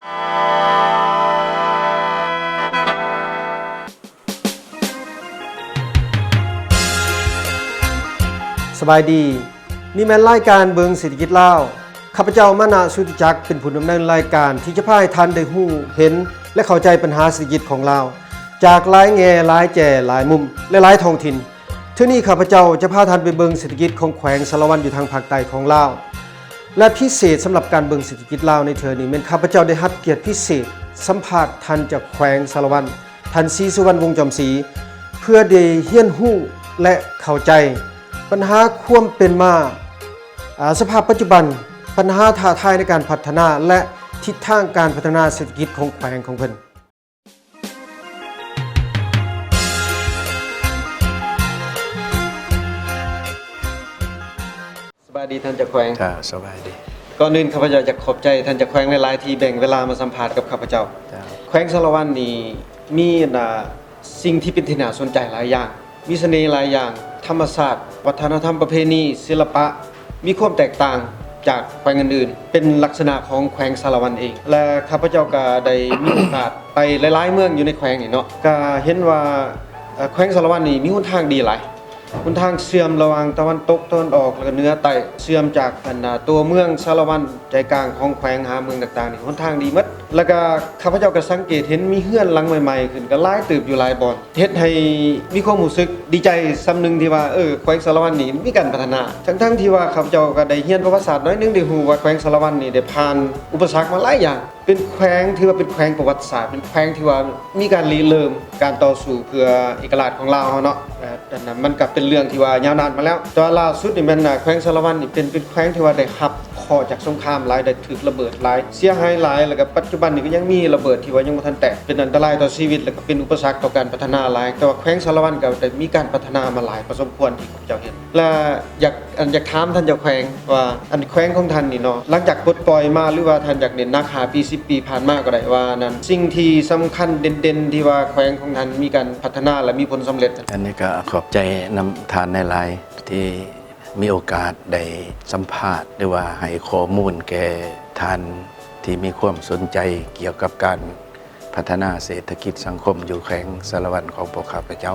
สบายดีนี่แม่นรายการเบิงเศรษฐกิจลาวข้าพเจ้ามานะสุติจักรเป็นผู้ดำเนินรายการที่จะพาให้ท่านได้ฮู้เห็นและเข้าใจปัญหาเศรษฐกิจของลาวจากหลายแง่หลายแจ่หลายมุมและหลายท้องถิ่นเทื่อนี้ข้าพเจ้าจะพาท่านไปเบิงเศรษฐกิจของแขวงสารวัตรอยู่ทางภาคใต้ของลาวและพิเศษสำหรับการเบิงเศรษฐกิจลาวในเทื่อนี้แม่นข้าพเจ้าได้รับเกียรติพิเศษสัมภาษณ์ท่านจากแขวงสารวัตรท่านศรีสุวรรณวงศ์จอมศรีเพื่อได้เรียนรู้และเข้าใจปัญหาความเป็นมาสภาพปัจจุบันปัญหาท้าทายในการพัฒนาและทิศทางการพัฒนาเศรษฐกิจของแขวงของเพิ่นสบายดีท่านเจ้าแขวงครับสบายดีก่อนอื่นข้าพเจ้าจะขอบใจท่านเจ้าแขวงหลายๆที่แบ่งเวลามาสัมภาษณ์กับข้าพเจ้าแขวงสารวัตรนี่มีสิ่งที่เป็นที่น่าสนใจหลายอย่างมีเสน่ห์หลายอย่างธรรมศาสตร์วัฒนธรรมประเพณีศิลปะมีความแตกต่างจากแขวงอื่นๆเป็นลักษณะของแขวงสารวัตรเองและข้าพเจ้าก็ได้มีโอกาสไปหลายๆเมืองอยู่ในแขวงนี่เนาะก็เห็นว่าแขวงสารวัตรนี่มีหนทางดีหลายหนทางเชื่อมระหว่างตะวันตกตะวันออกและเหนือใต้เชื่อมจากตัวเมืองสารวัตรใจกลางของแขวงหาเมืองต่างๆนี่หนทางดีหมดแล้วก็ข้าพเจ้าก็สังเกตเห็นมีเฮือนหลังใหม่ๆขึ้นก็หลายตึบอยู่หลายบ่อนเฮ็ดให้มีความรู้สึกดีใจสำนึงที่ว่าแขวงสารวัตรนี่มีการพัฒนาทั้งที่ว่าข้าพเจ้าก็ได้เรียนประวัติศาสตร์น้อยนึงได้ฮู้ว่าแขวงสารวัตรนี่ได้ผ่านอุปสรรคมาหลายอย่างเป็นแขวงที่ว่าเป็นแขวงประวัติศาสตร์เป็นแขวงที่ว่ามีการริเริ่มการต่อสู้เพื่อเอกราชของลาวเฮาเนาะแต่นั้นมันก็เป็นเรื่องที่ว่ายาวนานมาแล้วแต่ล่าสุดนี่แม่นแขวงสารวัตรนี่เป็นแขวงที่ว่าได้รับข้อจากสงครามหลายได้ถูกระเบิดหลายเสียหายหลายแล้วก็ปัจจุบันนี่ก็ยังมีระเบิดที่ว่ายังบ่ทันแตกเป็นอันตรายต่อชีวิตแล้วก็เป็นอุปสรรคต่อการพัฒนาหลายแต่ว่าแขวงสารวัตรก็ได้มีการพัฒนามาหลายพอสมควรที่ข้าพเจ้าเห็นและอยากถามท่านเจ้าแขวงว่าอันแขวงของท่านนี่เนาะหลังจากปลดปล่อยมาหรือว่าท่านอยากเน้นนัก5ปี10ปีผ่านมาก็ได้ว่านั้นสิ่งที่สำคัญเด่นๆที่ว่าแขวงของท่านมีการพัฒนาและมีผลสำเร็จอันนี้ก็ขอบใจนำทานในหลายที่มีโอกาสได้สัมภาษณ์หรือว่าให้ข้อมูลแก่ท่านที่มีความสนใจเกี่ยวกับการพัฒนาเศรษฐกิจสังคมอยู่แขวงสารวัตรของพวกข้าพเจ้า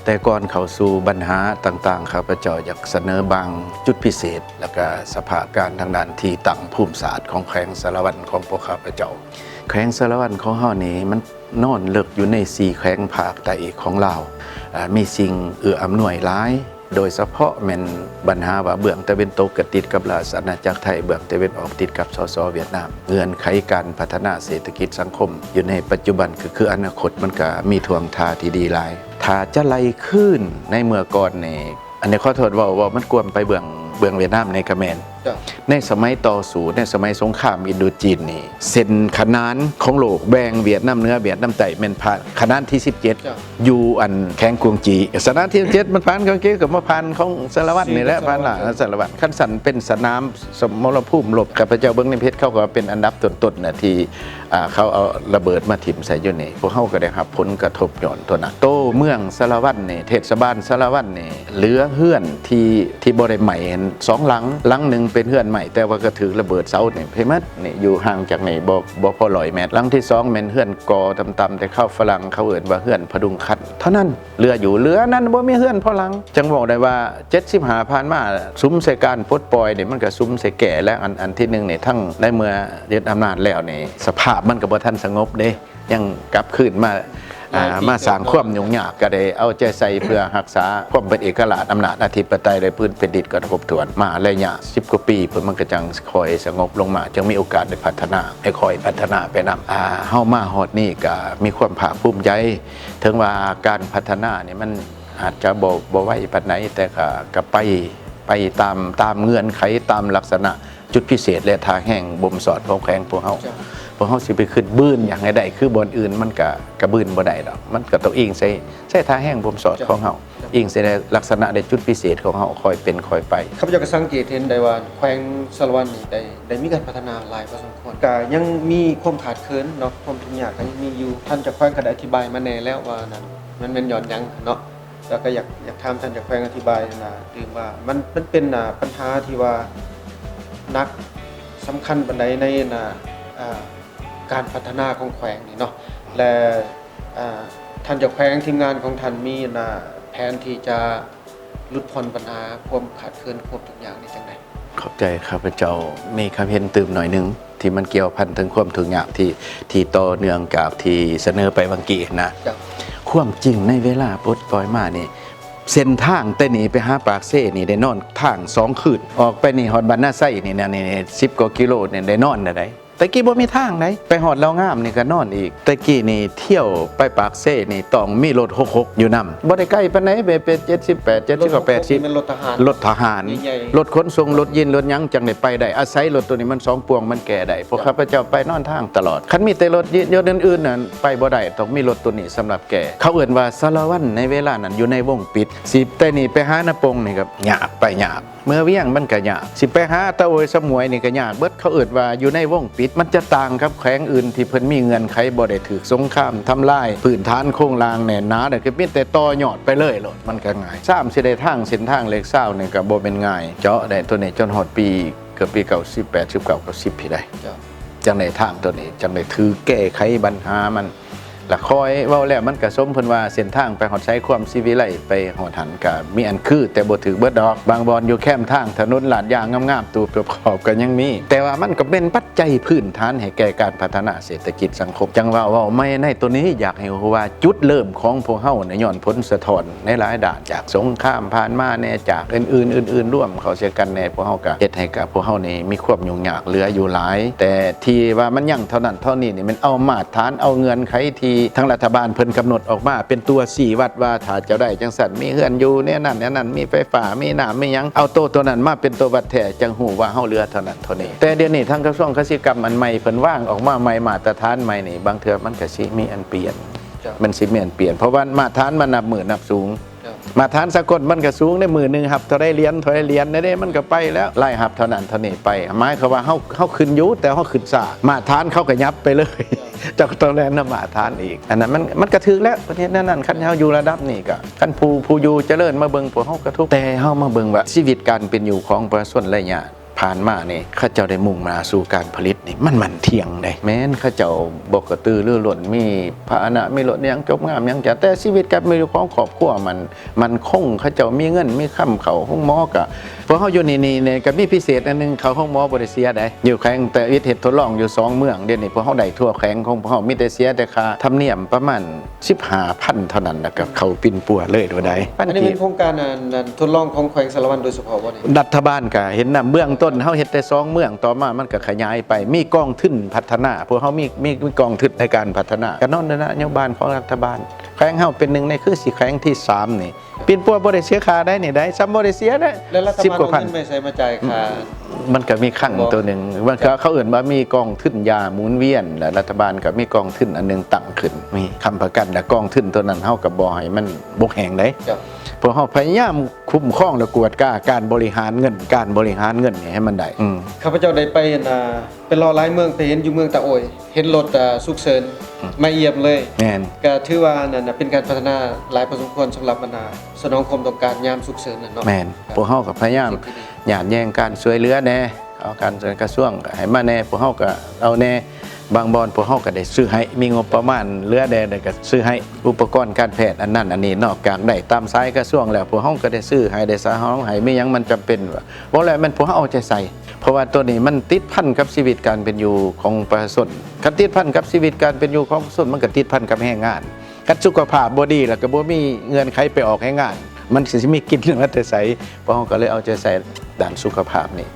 แต่ก่อนเข้าสู่ปัญหาต่างๆข้าพเจ้าอยากเสนอบางจุดพิเศษและก็สภาพการทางด้านที่ตั้งภูมิศาสตร์ของแขวงสารวัตรของพวกข้าพเจ้าแขวงสารวัตรของเฮานี่มันนอนเลิกอยู่ใน4แขวงภาคใต้ของลาวมีสิ่งเอื้ออำนวยหลายโดยเฉพาะแม่นปัญหาว่าเบื้องตะวันตกติดกับราชอาณาจักรไทยเบื้องตะวันออกติดกับสสเวียดนามเงื่อนไขการพัฒนาเศรษฐกิจสังคมอยู่ในปัจจุบันคืออนาคตมันก็มีทวงทาที่ดีหลายถ้าจะไล่ขึ้นในเมื่อก่อนนี่อันนี้ขอโทษว่ามันกวมไปเบื้องเวียดนามในเขมรในสมัยต่อสู้ในสมัยสงครามอินโดจีนนี่เส้นขนานของโลกแบ่งเวียดนามเหนือเวียดนามใต้เป็นผ่านขนานที่17อยู่อันแข้งกวงจีสนามที่17มันผ่านของเกี่ยวกับมาผ่านของสารวัตรนี่แหละผ่านล่ะสารวัตรคันสันเป็นสนามสมรภูมิรบข้าพเจ้าเบิ่งในเพชรเขาก็เป็นอันดับต้นๆน่ะที่เขาเอาระเบิดมาถิ่มใส่อยู่นี่พวกเขาก็ได้รับผลกระทบย้อนตัวนั้นโตเมืองสารวัตรนี่เทศบาลสารวัตรนี่เหลือเฮือนที่บ่ได้ใหม่2หลังนึงเป็นเฮือนใหม่แต่ว่าก็ถือระเบิดเสานี่เพิ่นมัดนี่อยู่ห่างจากนี่บ่พอ100เมตรหลังที่2แม่นเฮือนกอต่ำๆแต่เข้าฝรั่งเขาเอิ้นว่าเฮือนพดุงคันเท่านั้นเหลือนั้นบ่มีเฮือนพอหลังจังบอกได้ว่า75ผ่านมาซุ้มใส่การปลดปล่อยนี่มันก็ซุ้มใส่แก่และอันที่1นี่ทั้งในเมื่อยึดอำนาจแล้วนี่สภาพมันก็บ่ทันสงบเด้ยังกลับคืนมาสร้างความยุ่งยากก็ได้เอาใจใส่เพื่อรักษาความเป็นเอกราชอำนาจอธิปไตยในพื้นแผ่นดินก็ทบทวนมาระยะ10กว่าปีเพื่อมันก็จังคอยสงบลงมาจึงมีโอกาสได้พัฒนาให้คอยพัฒนาไปนำเฮามาฮอดนี่ก็มีความภาคภูมิใจถึงว่าการพัฒนานี่มันอาจจะบ่ไวปานใดแต่ก็ไปตามเงื่อนไขตามลักษณะจุดพิเศษและทางแห่งบ่มสอดของแขวงพวกเฮาสิไปขึ้นบื้นอย่างไรได้คือบนอื่นมันกระบื้นบ่ได้ดอกมันก็ต้องอิงใส่ท่าแห้งบ่มสอดของเฮาอิงใส่ลักษณะในจุดพิเศษของเฮาคอยเป็นคอยไปข้าพเจ้าก็สังเกตเห็นได้ว่าแขวงสารวัตรนี่ได้มีการพัฒนาหลายพอสมควรก็ยังมีความขาดเคินเนาะความทุกข์ยากก็ยังมีอยู่ท่านจากแขวงก็ได้อธิบายมาแน่แล้วว่านั้นมันเป็นย้อนหยังเนาะแล้วก็อยากถามท่านจากแขวงอธิบายถึงว่ามันเป็นปัญหาที่ว่านักสำคัญปานใดใน การพัฒนาของแขวงนี่เนาะและท่านเจ้าแขวงทีมงานของท่านมีแผนที่จะลดผ่อนปัญหาความขาดเคินความทุกอย่างนี่จังได๋ขอบใจข้าพเจ้ามีคำเห็นตื่มหน่อยหนึงที่มันเกี่ยวพันถึงความทุกข์ยากที่ต่อเนื่องกับที่เสนอไปบางกี้นะ จ้ะ ความจริงในเวลาปลดปล่อยมานี่เส้นทางแต่นี่ไปหาปากเซ่นี่ได้นอนทาง2 คืนออกไปนี่ฮอดบ้านนาไส้นี่นะนี่10 กว่ากิโลนี่ได้นอนได้ตะกี้บ่มีทางไหนไปฮอดแล้วงามนี่ก็นอนอีกตะกี้นี่เที่ยวไปปากเซ่นี่ต้องมีรถ66อยู่นำบ่ได้ไกลปานไหนเป็น78 70กว่า เป็นรถทหาร 80รถทหาร ใหญ่ รถขนส่งรถยินรถหยังจังได้ไปได้อาศัยรถตัวนี้มัน2 ปวงมันแก่ได้พวกข้าพเจ้าไปนอนทางตลอดคันมีแต่รถยนต์อื่นๆนั่นไปบ่ได้ต้องมีรถตัวนี้สำหรับแก่เขาเอิ้นว่าสารวัตรในเวลานั้นอยู่ในวงปิดสิแต่นี่ไปหานาปงนี่ครับยากไปยากเมื่อเวียงมันก็ยากสิไปหาตะโอยสมวยนี่ก็ยากเบิดเขาเอิ้นว่าอยู่ในวงปิดมันจะต่างครับแขวงอื่นที่เพิ่นมีเงื่อนไขบ่ได้ถูกสงครามทำลายพื้นฐานโครงล่างแน่นหนาได้ก็มีแต่ต่อยอดไปเลยโลดมันก็ง่ายสิได้ทางเส้นทางเลข20นี่ก็บ่เป็นง่ายเจาะได้ตัวนี้จนฮอดปีเกือบปี98 19 90พี่ได้ จ้ะ จังในทางตัวนี้จังในถือแก้ไขปัญหามันละคอยเว้าแล้วมันก็สมเพิ่นว่าเส้นทางไปหอดใช้ความสิวิไลไปหอดหันก็มีอันคือแต่บ่ถือเบิดดอกบางบอนอยู่แคมทางถนนลาดยางงามๆตูบขอบก็ยังมีแต่ว่ามันก็เป็นปัจจัยพื้นฐานให้แก่การพัฒนาเศรษฐกิจสังคมจังว่าเว้าไม่ในตัวนี้อยากให้รู้ว่าจุดเริ่มของพวกเฮาเนี่ยย้อนผลสะท้อนในหลายด้านจากสงครามผ่านมาแน่จากอื่นร่วมเขาเสียกันแน่พวกเฮาก็เฮ็ดให้กับพวกเฮานี่มีความยุ่งยากเหลืออยู่หลายแต่ที่ว่ามันยังเท่านั้นเท่านี้นี่มันเอามาตรฐานเอาเงื่อนไขที่ทางรัฐบาลเพิ่นกำหนดออกมาเป็นตัวชี้วัดว่าถ้าจะได้จังซั่นมีเฮือนอยู่แน่นั่นมีไฟฟ้ามีน้ำมีหยังเอาตัวนั้นมาเป็นตัววัดแท้จังหูว่าเฮาเหลือเท่านั้นเท่านี้แต่เดี๋ยวนี้ทางกระทรวงเกษตรกรรมอันใหม่เพิ่นวางออกมาใหม่มาตรฐานใหม่นี่บางเทื่อมันก็สิมีอันเปลี่ยน จ้ะ มันสิมีอันเปลี่ยนเพราะว่ามาตรฐานมันนับหมื่นนับสูง จ้ะ มาตรฐานสากลมันก็สูงได้มือหนึงครับเท่าได้เหรียญได้มันก็ไปแล้วไล่หับเท่านั้นเท่านี้ไปหมายความว่าเฮาขึ้นอยู่แต่เฮาขึ้นซ่ามาตรฐานเขาก็ยับไปเลยเจ้าก็ต้องแลนมาตรฐานอีกอันนั้นมันก็ถึกแล้วประเทศนั้นคันเฮาอยู่ระดับนี้ก็คันผู้อยู่เจริญมาเบิ่งพวกเฮาก็ทุกข์แต่เฮามาเบิ่งว่าชีวิตการเป็นอยู่ของประชาชนระยะผ่านมานี่ข้าเจ้าได้มุ่งมาสู่การผลิตนี่มันเที่ยงได้แม้นข้าเจ้าบกกระตือรือร้นมีพาหนะมีรถยังจบงามยังจะแต่ชีวิตการเป็นอยู่ของครอบครัวมันคงข้าเจ้ามีเงินมีค่ำเขาห้องหมอก็เพราะเฮาอยู่นี่เนี่ยก็มีพิเศษอันนึงเขาห้องหมอบ่ได้เสียได้อยู่แข่งแต่วิทย์เฮ็ดทดลองอยู่2 เมืองเดี๋ยวนี้พวกเฮาได้ทั่วแข่งของพวกเฮามีแต่เสียแต่ค่าธรรมเนียมประมาณ 15,000 เท่านั้นนะครับเขาปิ่นปัวเลยตัวใด อันนี้เป็นโครงการทดลองของแขวงสารวัตรโดยเฉพาะบ่นี่ รัฐบาลก็เห็นนำเบื้องต้นเฮาเฮ็ดแต่2 เมืองต่อมามันก็ขยายไปมีกองทุนพัฒนาพวกเฮามีกองทุนในการพัฒนาก็นอนนโยบายของรัฐบาลแขวงเฮาเป็นหนึ่งในคือสิแขวงที่3นี่ปิ่นปัวบ่ได้เสียค่าได้นี่ได้ซ้ำบ่ได้เสียได้ แล้วรัฐบาล 10 กว่าพัน เอาเงินไม่ใส่มาจ่ายค่า มันก็มีขั้งตัวหนึ่งมันก็เขาเอื่นว่ามีกองทุนยาหมุนเวียนและรัฐบาลก็มีกองทุนอันหนึงตั้งขึ้นมีคำประกันและกองทุนตัวนั้นเฮากับบ่ให้มันบกแห่งได้ จ้ะ เพราะเฮาพยายามคุ้มครองและกวดก้าการบริหารเงินนี่ให้มันได้ ข้าพเจ้าได้ไปเป็นรอหลายเมืองแต่เห็นอยู่เมืองตะโอยเห็นรถฉุกเฉินมาเยี่ยมเลย แม่น ก็ถือว่านั่นน่ะเป็นการพัฒนาหลายพอสมควรสำหรับบรรดาสนองความต้องการยามฉุกเฉินนั่นเนาะ แม่นพวกเฮาก็พยายามหยาดแย่งการช่วยเหลือแน่เอาการช่วยกระทรวงก็ให้มาแน่พวกเฮาก็เอาแน่บางบอนพวกเฮาก็ได้ซื้อให้มีงบประมาณเหลือแน่ก็ซื้อให้อุปกรณ์การแพทย์อันนั้นอันนี้นอกจากได้ตามสายกระทรวงแล้วพวกเฮาก็ได้ซื้อให้ได้สาห้องให้มีหยังมันจำเป็นว่าบ่แล้วมันพวกเฮาเอาใจใส่เพราะว่าตัวนี้มันติดพันกับชีวิตการเป็นอยู่ของประชาชนคันติดพันกับชีวิตการเป็นอยู่ของประชาชนมันก็ติดพันกับแรงงานคันสุขภาพบ่ดีแล้วก็บ่มีเงื่อนไขไปออกแรงงานมันสิมีกินเรื่องอัตใสเพราะเฮาก็เลยเอาใจใส่ด้านสุขภาพนี่